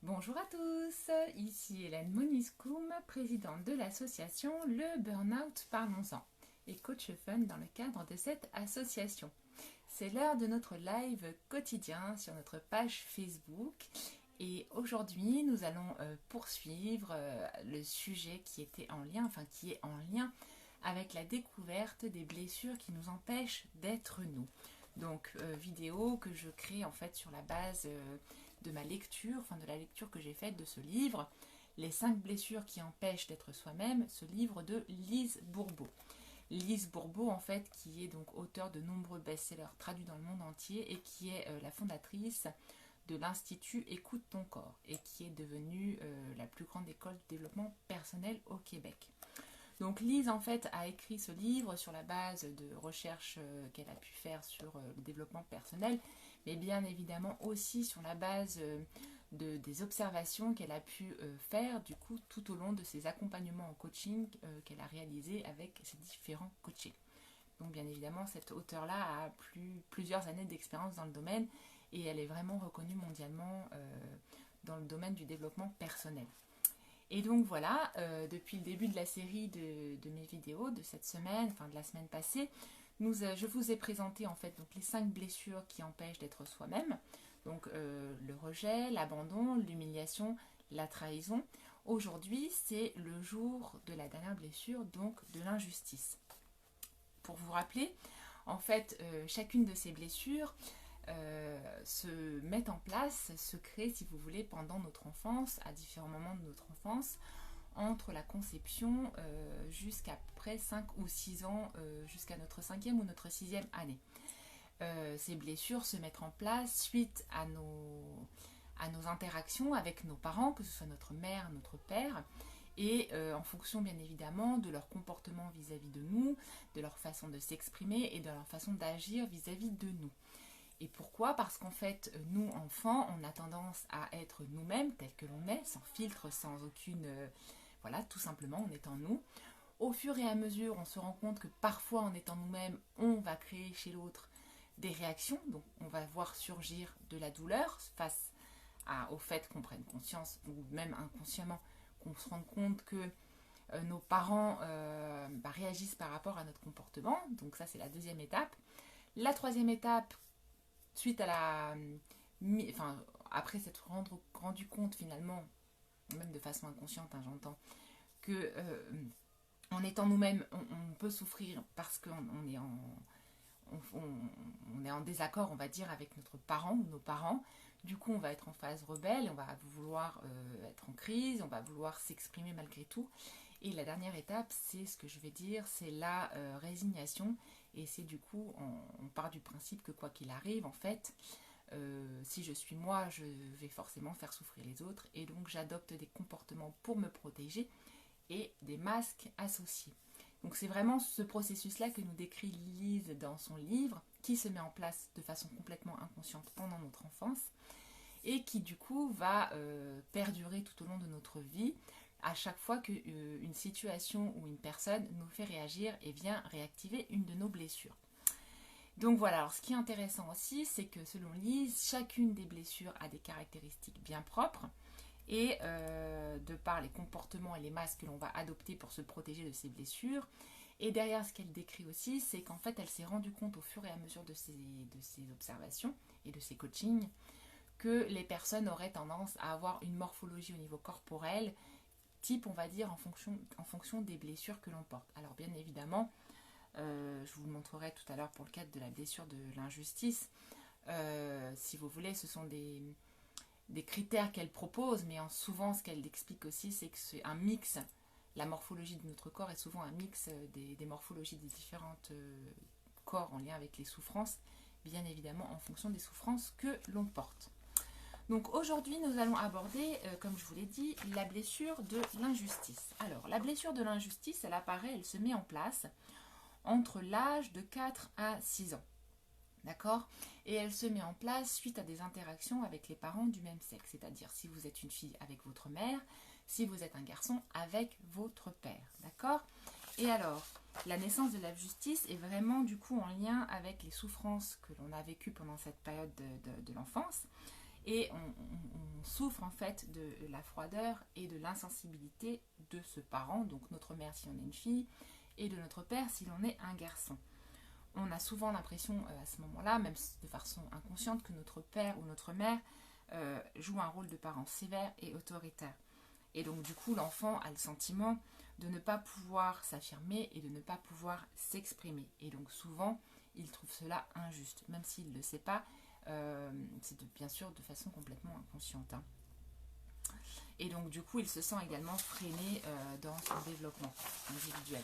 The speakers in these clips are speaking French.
Bonjour à tous, ici Hélène Moniscoum, présidente de l'association Le Burnout Parlons-en et coach fun dans le cadre de cette association. C'est l'heure de notre live quotidien sur notre page Facebook et aujourd'hui nous allons poursuivre le sujet qui était en lien, qui est en lien avec la découverte des blessures qui nous empêchent d'être nous. Donc vidéo que je crée en fait sur la base de ma lecture, de la lecture que j'ai faite de ce livre, Les 5 blessures qui empêchent d'être soi-même, ce livre de Lise Bourbeau. Lise Bourbeau, en fait, qui est donc auteure de nombreux best-sellers traduits dans le monde entier et qui est la fondatrice de l'Institut Écoute ton corps et qui est devenue la plus grande école de développement personnel au Québec. Donc Lise en fait a écrit ce livre sur la base de recherches qu'elle a pu faire sur le développement personnel, mais bien évidemment aussi sur la base des observations qu'elle a pu faire du coup tout au long de ses accompagnements en coaching qu'elle a réalisés avec ses différents coachés. Donc bien évidemment cette auteure-là a plusieurs années d'expérience dans le domaine et elle est vraiment reconnue mondialement dans le domaine du développement personnel. Et donc voilà, depuis le début de la série de mes vidéos de cette semaine, de la semaine passée, je vous ai présenté en fait donc les 5 blessures qui empêchent d'être soi-même. Donc le rejet, l'abandon, l'humiliation, la trahison. Aujourd'hui, c'est le jour de la dernière blessure, donc de l'injustice. Pour vous rappeler, en fait, chacune de ces blessures se mettent en place, se créent, si vous voulez, pendant notre enfance, à différents moments de notre enfance, entre la conception jusqu'à près 5 ou 6 ans, jusqu'à notre 5e ou notre 6e année. Ces blessures se mettent en place suite à nos interactions avec nos parents, que ce soit notre mère, notre père, et en fonction bien évidemment de leur comportement vis-à-vis de nous, de leur façon de s'exprimer et de leur façon d'agir vis-à-vis de nous. Et pourquoi? Parce qu'en fait, nous, enfants, on a tendance à être nous-mêmes, tels que l'on est, sans filtre, sans aucune... voilà, tout simplement, en étant nous. Au fur et à mesure, on se rend compte que parfois, en étant nous-mêmes, on va créer chez l'autre des réactions. Donc, on va voir surgir de la douleur face au fait qu'on prenne conscience, ou même inconsciemment, qu'on se rende compte que nos parents réagissent par rapport à notre comportement. Donc ça, c'est la deuxième étape. La troisième étape, suite à après s'être rendu compte finalement, même de façon inconsciente, j'entends, que en étant nous-mêmes, on peut souffrir parce qu'on est on est en désaccord, on va dire, avec notre parent ou nos parents. Du coup, on va être en phase rebelle, on va vouloir être en crise, on va vouloir s'exprimer malgré tout. Et la dernière étape, c'est ce que je vais dire, c'est la résignation. Et c'est du coup, on part du principe que quoi qu'il arrive, en fait, si je suis moi, je vais forcément faire souffrir les autres. Et donc, j'adopte des comportements pour me protéger et des masques associés. Donc, c'est vraiment ce processus-là que nous décrit Lise dans son livre, qui se met en place de façon complètement inconsciente pendant notre enfance et qui du coup va perdurer tout au long de notre vie à chaque fois qu'une situation ou une personne nous fait réagir et vient réactiver une de nos blessures. Donc voilà, alors ce qui est intéressant aussi, c'est que selon Lise, chacune des blessures a des caractéristiques bien propres et de par les comportements et les masques que l'on va adopter pour se protéger de ces blessures. Et derrière ce qu'elle décrit aussi, c'est qu'en fait elle s'est rendue compte au fur et à mesure de ses observations et de ses coachings que les personnes auraient tendance à avoir une morphologie au niveau corporel type, on va dire, en fonction des blessures que l'on porte. Alors bien évidemment, je vous le montrerai tout à l'heure pour le cadre de la blessure de l'injustice. Si vous voulez, ce sont des critères qu'elle propose, mais souvent ce qu'elle explique aussi, c'est que c'est un mix. La morphologie de notre corps est souvent un mix des morphologies des différentes corps en lien avec les souffrances, bien évidemment en fonction des souffrances que l'on porte. Donc aujourd'hui, nous allons aborder, comme je vous l'ai dit, la blessure de l'injustice. Alors, la blessure de l'injustice, elle apparaît, elle se met en place entre l'âge de 4 à 6 ans. D'accord? Et elle se met en place suite à des interactions avec les parents du même sexe. C'est-à-dire si vous êtes une fille avec votre mère, si vous êtes un garçon avec votre père. D'accord? Et alors, la naissance de l'injustice est vraiment du coup en lien avec les souffrances que l'on a vécues pendant cette période de l'enfance. Et on souffre en fait de la froideur et de l'insensibilité de ce parent, donc notre mère si on est une fille, et de notre père si l'on est un garçon. On a souvent l'impression à ce moment-là, même de façon inconsciente, que notre père ou notre mère joue un rôle de parent sévère et autoritaire. Et donc du coup, l'enfant a le sentiment de ne pas pouvoir s'affirmer et de ne pas pouvoir s'exprimer. Et donc souvent, il trouve cela injuste, même s'il ne le sait pas. C'est bien sûr de façon complètement inconsciente. Hein. Et donc du coup, il se sent également freiné dans son développement individuel.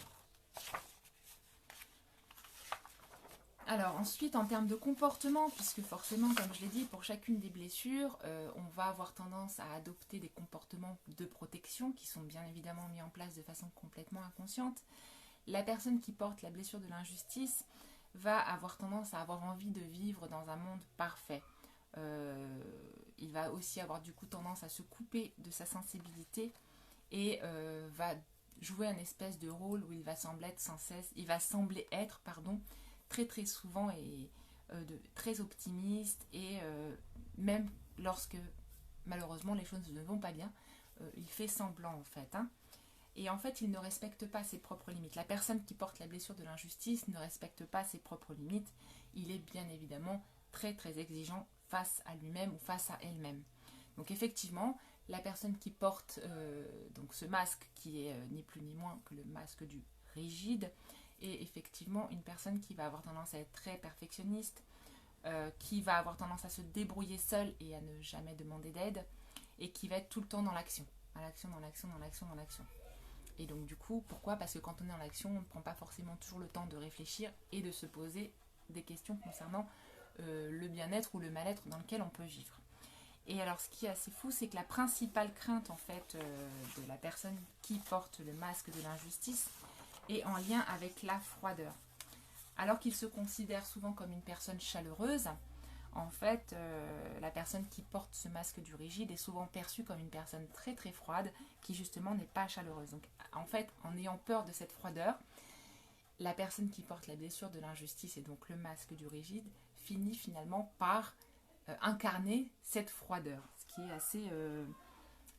Alors ensuite, en termes de comportement, puisque forcément, comme je l'ai dit, pour chacune des blessures, on va avoir tendance à adopter des comportements de protection qui sont bien évidemment mis en place de façon complètement inconsciente. La personne qui porte la blessure de l'injustice va avoir tendance à avoir envie de vivre dans un monde parfait. Il va aussi avoir du coup tendance à se couper de sa sensibilité et va jouer un espèce de rôle où il va sembler être très très souvent et très optimiste et même lorsque malheureusement les choses ne vont pas bien, il fait semblant en fait. Hein. Et en fait, il ne respecte pas ses propres limites. La personne qui porte la blessure de l'injustice ne respecte pas ses propres limites. Il est bien évidemment très très exigeant face à lui-même ou face à elle-même. Donc effectivement, la personne qui porte donc ce masque qui est ni plus ni moins que le masque du rigide est effectivement une personne qui va avoir tendance à être très perfectionniste, qui va avoir tendance à se débrouiller seule et à ne jamais demander d'aide et qui va être tout le temps dans l'action. Dans l'action, dans l'action, dans l'action, dans l'action. Et donc du coup, pourquoi ? Parce que quand on est en action, on ne prend pas forcément toujours le temps de réfléchir et de se poser des questions concernant le bien-être ou le mal-être dans lequel on peut vivre. Et alors ce qui est assez fou, c'est que la principale crainte en fait de la personne qui porte le masque de l'injustice est en lien avec la froideur. Alors qu'il se considère souvent comme une personne chaleureuse, en fait, la personne qui porte ce masque du rigide est souvent perçue comme une personne très très froide qui justement n'est pas chaleureuse. Donc en fait, en ayant peur de cette froideur, la personne qui porte la blessure de l'injustice et donc le masque du rigide finit finalement par incarner cette froideur, ce qui est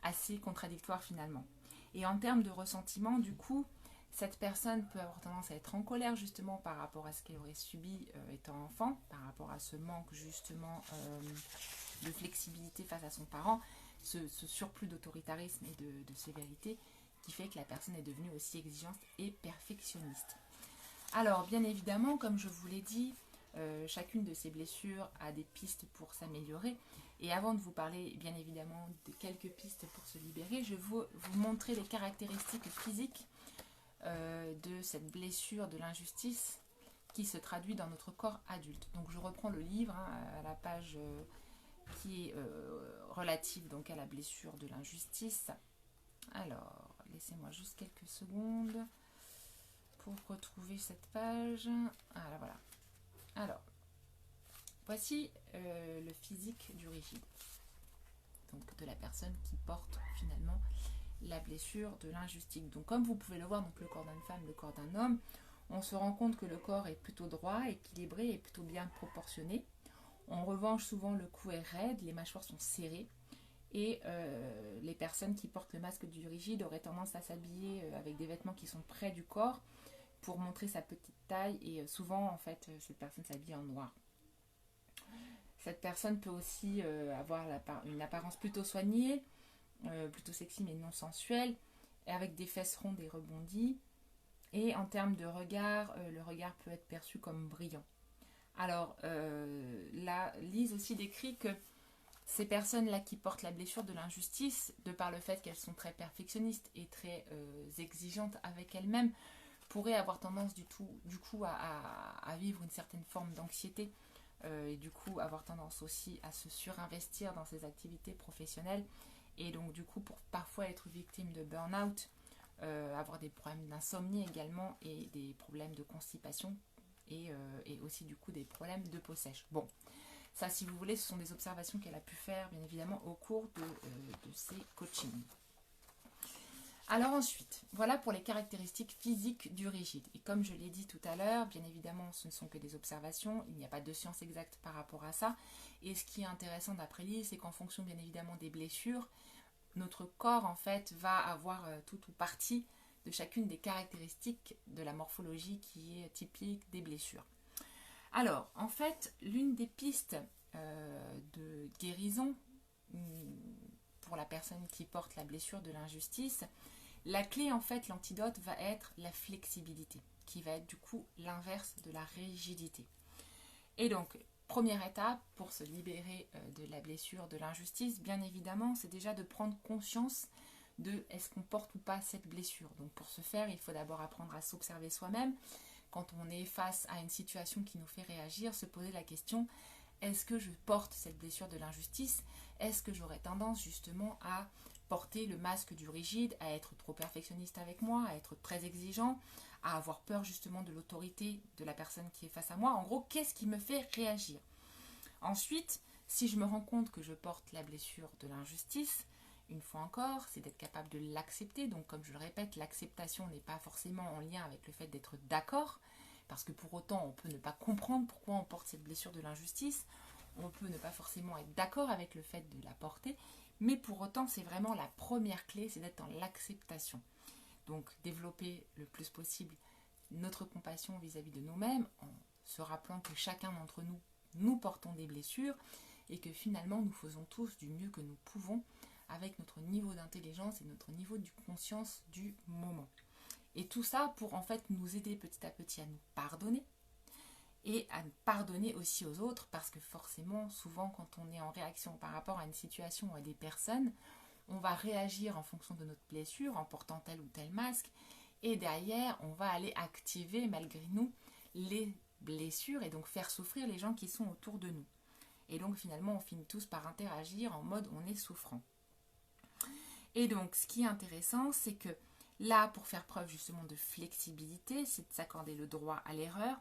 assez contradictoire finalement. Et en termes de ressentiment, du coup, cette personne peut avoir tendance à être en colère justement par rapport à ce qu'elle aurait subi étant enfant, par rapport à ce manque justement de flexibilité face à son parent, ce surplus d'autoritarisme et de sévérité qui fait que la personne est devenue aussi exigeante et perfectionniste. Alors bien évidemment, comme je vous l'ai dit, chacune de ces blessures a des pistes pour s'améliorer. Et avant de vous parler bien évidemment de quelques pistes pour se libérer, je vais vous montrer les caractéristiques physiques de cette blessure de l'injustice qui se traduit dans notre corps adulte. Donc je reprends le livre à la page qui est relative donc à la blessure de l'injustice. Alors, laissez-moi juste quelques secondes pour retrouver cette page. Ah là voilà. Alors, voici le physique du rigide. Donc de la personne qui porte finalement la blessure de l'injustice. Donc comme vous pouvez le voir, donc le corps d'une femme, le corps d'un homme, on se rend compte que le corps est plutôt droit, équilibré et plutôt bien proportionné. En revanche, souvent le cou est raide, les mâchoires sont serrées et les personnes qui portent le masque du rigide auraient tendance à s'habiller avec des vêtements qui sont près du corps pour montrer sa petite taille et souvent en fait cette personne s'habille en noir. Cette personne peut aussi avoir une apparence plutôt soignée, plutôt sexy mais non sensuelle, avec des fesses rondes et rebondies. Et en termes de regard, le regard peut être perçu comme brillant. Alors là, Lise aussi décrit que ces personnes-là qui portent la blessure de l'injustice, de par le fait qu'elles sont très perfectionnistes et très exigeantes avec elles-mêmes, pourraient avoir tendance du coup à vivre une certaine forme d'anxiété et du coup avoir tendance aussi à se surinvestir dans ses activités professionnelles et donc du coup pour parfois être victime de burn-out, avoir des problèmes d'insomnie également et des problèmes de constipation et aussi du coup des problèmes de peau sèche. Bon, ça si vous voulez ce sont des observations qu'elle a pu faire bien évidemment au cours de ses coachings. Alors ensuite, voilà pour les caractéristiques physiques du rigide. Et comme je l'ai dit tout à l'heure, bien évidemment, ce ne sont que des observations, il n'y a pas de science exacte par rapport à ça. Et ce qui est intéressant d'après lui, c'est qu'en fonction bien évidemment des blessures, notre corps en fait va avoir tout ou partie de chacune des caractéristiques de la morphologie qui est typique des blessures. Alors, en fait, l'une des pistes de guérison pour la personne qui porte la blessure de l'injustice, la clé, en fait, l'antidote va être la flexibilité, qui va être du coup l'inverse de la rigidité. Et donc, première étape pour se libérer de la blessure de l'injustice, bien évidemment, c'est déjà de prendre conscience de est-ce qu'on porte ou pas cette blessure. Donc pour ce faire, il faut d'abord apprendre à s'observer soi-même. Quand on est face à une situation qui nous fait réagir, se poser la question, est-ce que je porte cette blessure de l'injustice? Est-ce que j'aurais tendance justement à porter le masque du rigide, à être trop perfectionniste avec moi, à être très exigeant, à avoir peur justement de l'autorité de la personne qui est face à moi? En gros, qu'est-ce qui me fait réagir? Ensuite, si je me rends compte que je porte la blessure de l'injustice, une fois encore, c'est d'être capable de l'accepter. Donc comme je le répète, l'acceptation n'est pas forcément en lien avec le fait d'être d'accord, parce que pour autant on peut ne pas comprendre pourquoi on porte cette blessure de l'injustice, on peut ne pas forcément être d'accord avec le fait de la porter, mais pour autant c'est vraiment la première clé, c'est d'être dans l'acceptation. Donc développer le plus possible notre compassion vis-à-vis de nous-mêmes, en se rappelant que chacun d'entre nous, nous portons des blessures, et que finalement nous faisons tous du mieux que nous pouvons avec notre niveau d'intelligence et notre niveau de conscience du moment. Et tout ça pour en fait nous aider petit à petit à nous pardonner et à nous pardonner aussi aux autres, parce que forcément, souvent quand on est en réaction par rapport à une situation ou à des personnes, on va réagir en fonction de notre blessure en portant tel ou tel masque, et derrière on va aller activer malgré nous les blessures et donc faire souffrir les gens qui sont autour de nous. Et donc finalement on finit tous par interagir en mode on est souffrant. Et donc, ce qui est intéressant, c'est que là, pour faire preuve justement de flexibilité, c'est de s'accorder le droit à l'erreur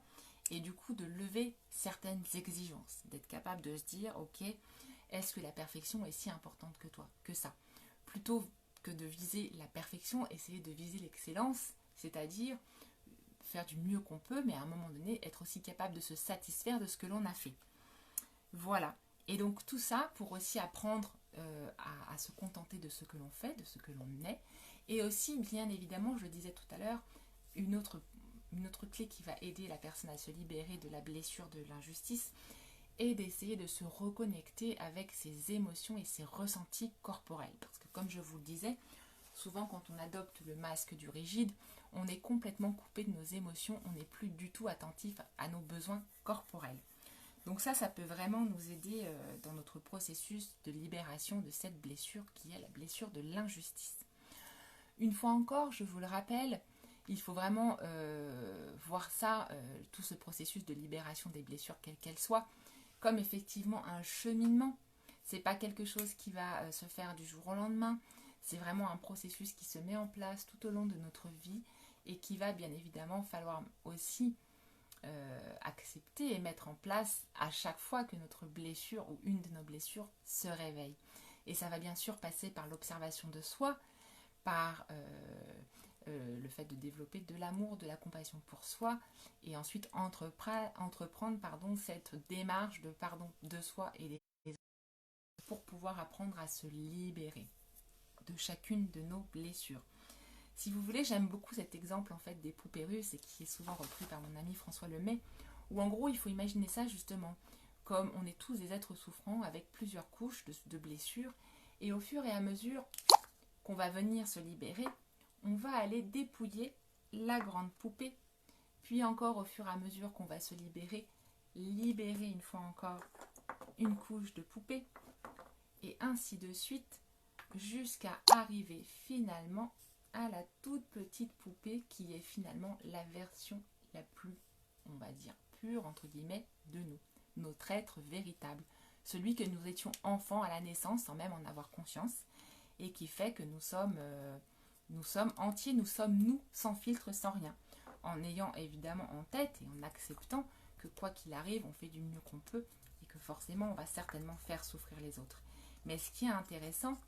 et du coup de lever certaines exigences, d'être capable de se dire, ok, est-ce que la perfection est si importante que toi, que ça? Plutôt que de viser la perfection, essayer de viser l'excellence, c'est-à-dire faire du mieux qu'on peut, mais à un moment donné, être aussi capable de se satisfaire de ce que l'on a fait. Voilà. Et donc tout ça pour aussi apprendre à se contenter de ce que l'on fait, de ce que l'on est. Et aussi, bien évidemment, je le disais tout à l'heure, une autre clé qui va aider la personne à se libérer de la blessure de l'injustice est d'essayer de se reconnecter avec ses émotions et ses ressentis corporels. Parce que comme je vous le disais, souvent quand on adopte le masque du rigide, on est complètement coupé de nos émotions, on n'est plus du tout attentif à nos besoins corporels. Donc ça peut vraiment nous aider dans notre processus de libération de cette blessure qui est la blessure de l'injustice. Une fois encore, je vous le rappelle, il faut vraiment voir ça, tout ce processus de libération des blessures, quelles qu'elles soient, comme effectivement un cheminement. C'est pas quelque chose qui va se faire du jour au lendemain, c'est vraiment un processus qui se met en place tout au long de notre vie et qui va bien évidemment falloir aussi accepter et mettre en place à chaque fois que notre blessure ou une de nos blessures se réveille. Et ça va bien sûr passer par l'observation de soi, par le fait de développer de l'amour, de la compassion pour soi, et ensuite entreprendre cette démarche de pardon de soi et des autres pour pouvoir apprendre à se libérer de chacune de nos blessures. Si vous voulez, j'aime beaucoup cet exemple en fait des poupées russes et qui est souvent repris par mon ami François Lemay, où en gros il faut imaginer ça justement comme on est tous des êtres souffrants avec plusieurs couches de blessures, et au fur et à mesure qu'on va venir se libérer, on va aller dépouiller la grande poupée, puis encore au fur et à mesure qu'on va se libérer une fois encore une couche de poupée, et ainsi de suite jusqu'à arriver finalement à la toute petite poupée qui est finalement la version la plus, on va dire, pure, entre guillemets, de nous. Notre être véritable. Celui que nous étions enfants à la naissance sans même en avoir conscience et qui fait que nous sommes entiers, nous sommes nous, sans filtre, sans rien. En ayant évidemment en tête et en acceptant que quoi qu'il arrive, on fait du mieux qu'on peut et que forcément on va certainement faire souffrir les autres. Mais ce qui est intéressant,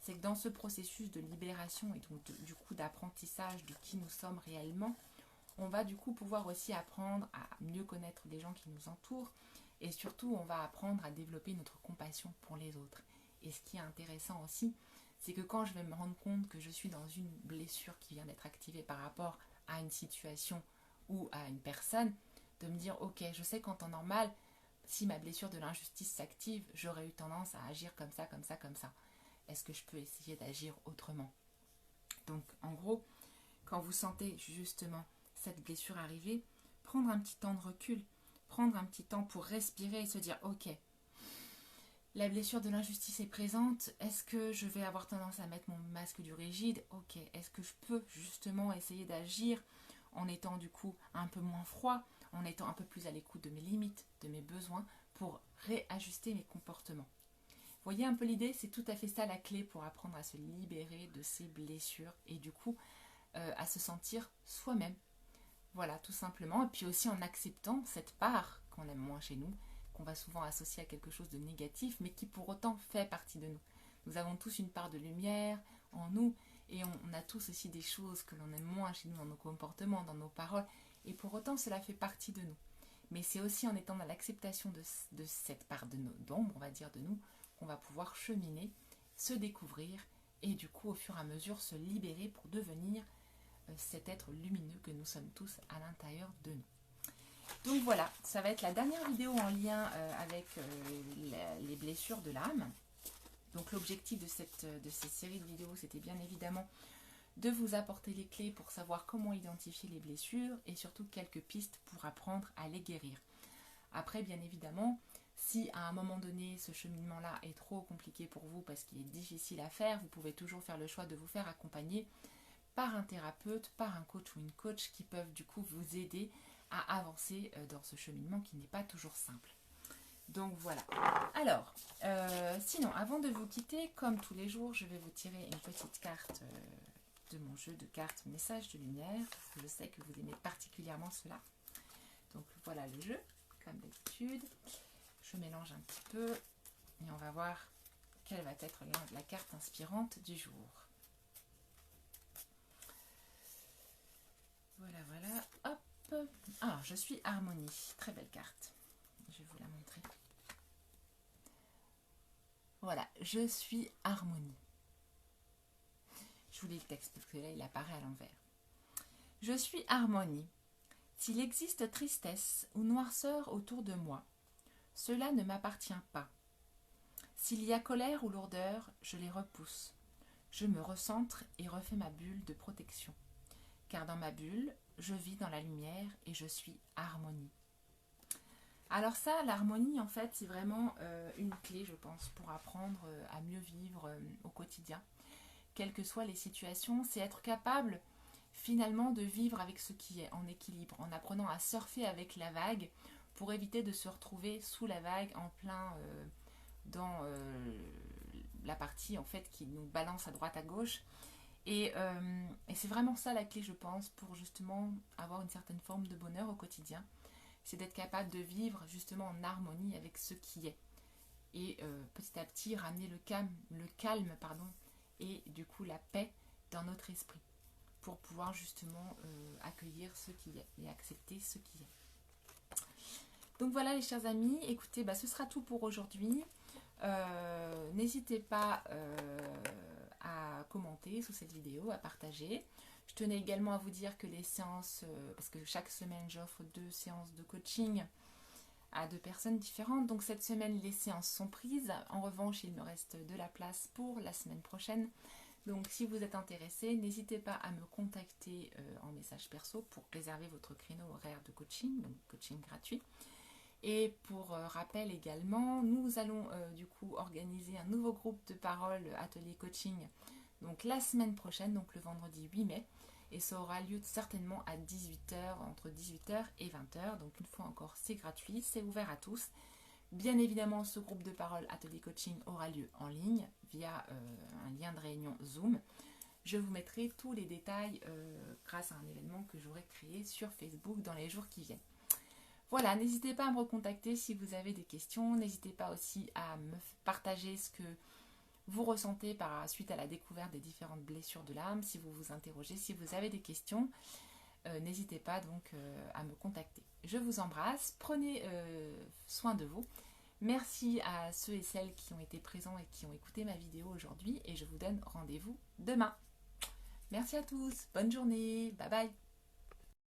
c'est que dans ce processus de libération et donc du coup d'apprentissage de qui nous sommes réellement, on va du coup pouvoir aussi apprendre à mieux connaître les gens qui nous entourent et surtout on va apprendre à développer notre compassion pour les autres. Et ce qui est intéressant aussi, c'est que quand je vais me rendre compte que je suis dans une blessure qui vient d'être activée par rapport à une situation ou à une personne, de me dire ok, je sais qu'en temps normal, si ma blessure de l'injustice s'active, j'aurais eu tendance à agir comme ça, comme ça, comme ça. Est-ce que je peux essayer d'agir autrement? Donc en gros, quand vous sentez justement cette blessure arriver, prendre un petit temps de recul, prendre un petit temps pour respirer et se dire ok, la blessure de l'injustice est présente, est-ce que je vais avoir tendance à mettre mon masque du rigide? Ok, est-ce que je peux justement essayer d'agir en étant du coup un peu moins froid, en étant un peu plus à l'écoute de mes limites, de mes besoins, pour réajuster mes comportements? Vous voyez un peu l'idée, c'est tout à fait ça la clé pour apprendre à se libérer de ces blessures et du coup à se sentir soi-même. Voilà, tout simplement. Et puis aussi en acceptant cette part qu'on aime moins chez nous, qu'on va souvent associer à quelque chose de négatif, mais qui pour autant fait partie de nous. Nous avons tous une part de lumière en nous et on a tous aussi des choses que l'on aime moins chez nous dans nos comportements, dans nos paroles, et pour autant cela fait partie de nous. Mais c'est aussi en étant dans l'acceptation de cette part d'ombre, on va dire, de nous, qu'on va pouvoir cheminer, se découvrir et du coup au fur et à mesure se libérer pour devenir cet être lumineux que nous sommes tous à l'intérieur de nous. Donc voilà, ça va être la dernière vidéo en lien avec les blessures de l'âme. Donc l'objectif de ces séries de vidéos, c'était bien évidemment de vous apporter les clés pour savoir comment identifier les blessures et surtout quelques pistes pour apprendre à les guérir. Après, bien évidemment, si à un moment donné ce cheminement-là est trop compliqué pour vous parce qu'il est difficile à faire, vous pouvez toujours faire le choix de vous faire accompagner par un thérapeute, par un coach ou une coach qui peuvent du coup vous aider à avancer dans ce cheminement qui n'est pas toujours simple. Donc voilà. Alors, sinon, avant de vous quitter, comme tous les jours, je vais vous tirer une petite carte de mon jeu de cartes Message de lumière. Je sais que vous aimez particulièrement cela. Donc voilà le jeu, comme d'habitude. Je mélange un petit peu et on va voir quelle va être la carte inspirante du jour. Voilà, voilà, hop. Ah, je suis harmonie. Très belle carte. Je vais vous la montrer. Voilà, je suis harmonie. Je vous lis le texte parce que là, il apparaît à l'envers. Je suis harmonie. S'il existe tristesse ou noirceur autour de moi, cela ne m'appartient pas. S'il y a colère ou lourdeur, je les repousse. Je me recentre et refais ma bulle de protection. Car dans ma bulle, je vis dans la lumière et je suis harmonie. Alors ça, l'harmonie, en fait, c'est vraiment une clé, je pense, pour apprendre à mieux vivre au quotidien. Quelles que soient les situations, c'est être capable, finalement, de vivre avec ce qui est, en équilibre, en apprenant à surfer avec la vague, pour éviter de se retrouver sous la vague, en plein dans la partie, en fait, qui nous balance à droite, à gauche. Et c'est vraiment ça la clé, je pense, pour justement avoir une certaine forme de bonheur au quotidien. C'est d'être capable de vivre justement en harmonie avec ce qui est. Et petit à petit ramener le calme, et du coup la paix dans notre esprit. Pour pouvoir justement accueillir ce qui est et accepter ce qui est. Donc voilà les chers amis, écoutez, ce sera tout pour aujourd'hui. N'hésitez pas à commenter sous cette vidéo, à partager. Je tenais également à vous dire que les séances, parce que chaque semaine j'offre 2 séances de coaching à 2 personnes différentes. Donc cette semaine les séances sont prises. En revanche, il me reste de la place pour la semaine prochaine. Donc si vous êtes intéressé, n'hésitez pas à me contacter en message perso pour réserver votre créneau horaire de coaching, donc coaching gratuit. Et pour rappel également, nous allons du coup organiser un nouveau groupe de parole atelier coaching donc la semaine prochaine, donc le vendredi 8 mai. Et ça aura lieu certainement à 18h, entre 18h et 20h. Donc une fois encore, c'est gratuit, c'est ouvert à tous. Bien évidemment, ce groupe de parole atelier coaching aura lieu en ligne via un lien de réunion Zoom. Je vous mettrai tous les détails grâce à un événement que j'aurai créé sur Facebook dans les jours qui viennent. Voilà, n'hésitez pas à me recontacter si vous avez des questions. N'hésitez pas aussi à me partager ce que vous ressentez suite à la découverte des différentes blessures de l'âme, si vous vous interrogez, si vous avez des questions, n'hésitez pas donc à me contacter. Je vous embrasse, prenez soin de vous. Merci à ceux et celles qui ont été présents et qui ont écouté ma vidéo aujourd'hui et je vous donne rendez-vous demain. Merci à tous, bonne journée, bye bye.